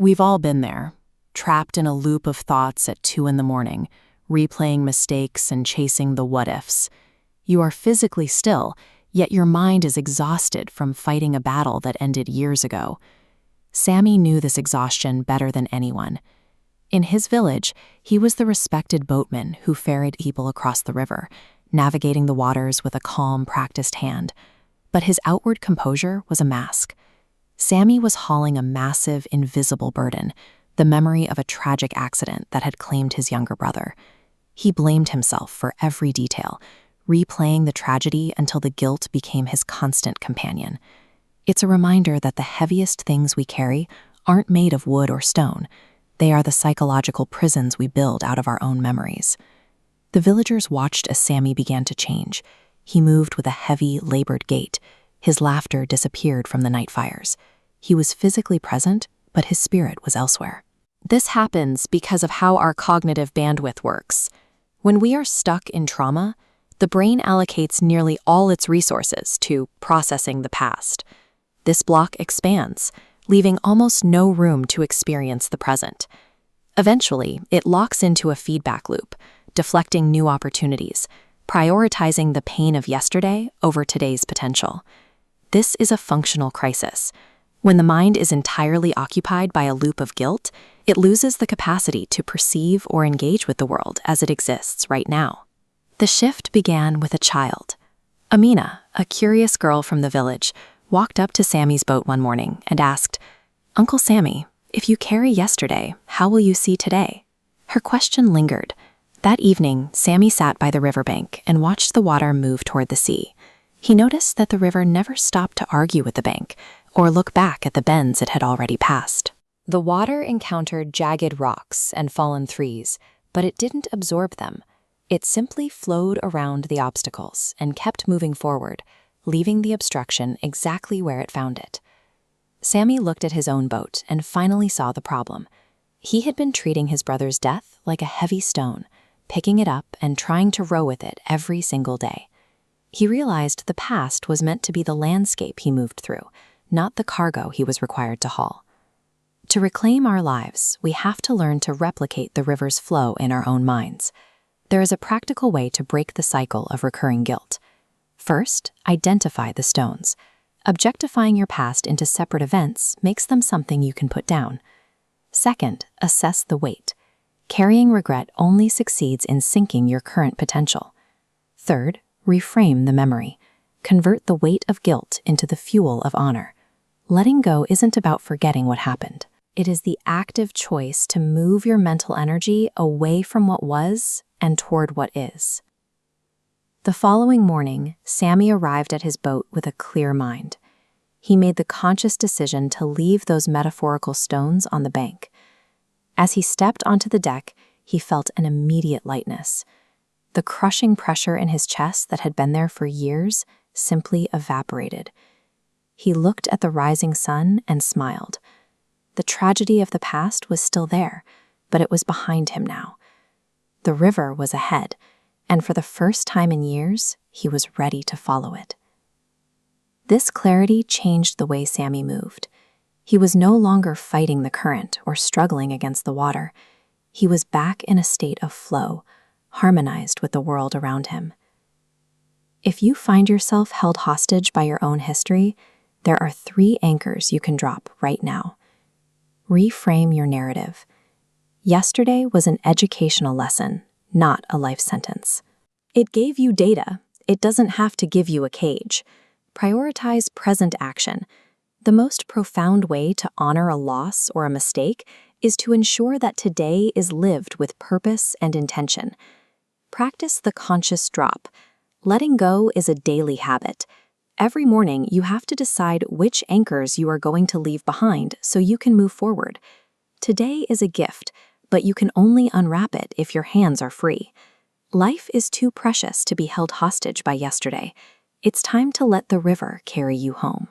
We've all been there, trapped in a loop of thoughts at 2 in the morning, replaying mistakes and chasing the what-ifs. You are physically still, yet your mind is exhausted from fighting a battle that ended years ago. Sammy knew this exhaustion better than anyone. In his village, he was the respected boatman who ferried people across the river, navigating the waters with a calm, practiced hand. But his outward composure was a mask. Sammy was hauling a massive, invisible burden, the memory of a tragic accident that had claimed his younger brother. He blamed himself for every detail, replaying the tragedy until the guilt became his constant companion. It's a reminder that the heaviest things we carry aren't made of wood or stone. They are the psychological prisons we build out of our own memories. The villagers watched as Sammy began to change. He moved with a heavy, labored gait. His laughter disappeared from the night fires. He was physically present, but his spirit was elsewhere. This happens because of how our cognitive bandwidth works. When we are stuck in trauma, the brain allocates nearly all its resources to processing the past. This block expands, leaving almost no room to experience the present. Eventually, it locks into a feedback loop, deflecting new opportunities, prioritizing the pain of yesterday over today's potential. This is a functional crisis. When the mind is entirely occupied by a loop of guilt, it loses the capacity to perceive or engage with the world as it exists right now. The shift began with a child. Amina, a curious girl from the village, walked up to Sammy's boat one morning and asked, "Uncle Sammy, if you carry yesterday, how will you see today?" Her question lingered. That evening, Sammy sat by the riverbank and watched the water move toward the sea. He noticed that the river never stopped to argue with the bank or look back at the bends it had already passed. The water encountered jagged rocks and fallen trees, but it didn't absorb them. It simply flowed around the obstacles and kept moving forward, leaving the obstruction exactly where it found it. Sammy looked at his own boat and finally saw the problem. He had been treating his brother's death like a heavy stone, picking it up and trying to row with it every single day. He realized the past was meant to be the landscape he moved through, not the cargo he was required to haul. To reclaim our lives, we have to learn to replicate the river's flow in our own minds. There is a practical way to break the cycle of recurring guilt. First, identify the stones. Objectifying your past into separate events makes them something you can put down. Second, assess the weight. Carrying regret only succeeds in sinking your current potential. Third, reframe the memory. Convert the weight of guilt into the fuel of honor. Letting go isn't about forgetting what happened. It is the active choice to move your mental energy away from what was and toward what is. The following morning, Sammy arrived at his boat with a clear mind. He made the conscious decision to leave those metaphorical stones on the bank. As he stepped onto the deck, he felt an immediate lightness. The crushing pressure in his chest that had been there for years simply evaporated. He looked at the rising sun and smiled. The tragedy of the past was still there, but it was behind him now. The river was ahead, and for the first time in years, he was ready to follow it. This clarity changed the way Sammy moved. He was no longer fighting the current or struggling against the water. He was back in a state of flow, harmonized with the world around him. If you find yourself held hostage by your own history, there are 3 anchors you can drop right now. Reframe your narrative. Yesterday was an educational lesson, not a life sentence. It gave you data. It doesn't have to give you a cage. Prioritize present action. The most profound way to honor a loss or a mistake is to ensure that today is lived with purpose and intention. Practice the conscious drop. Letting go is a daily habit. Every morning, you have to decide which anchors you are going to leave behind so you can move forward. Today is a gift, but you can only unwrap it if your hands are free. Life is too precious to be held hostage by yesterday. It's time to let the river carry you home.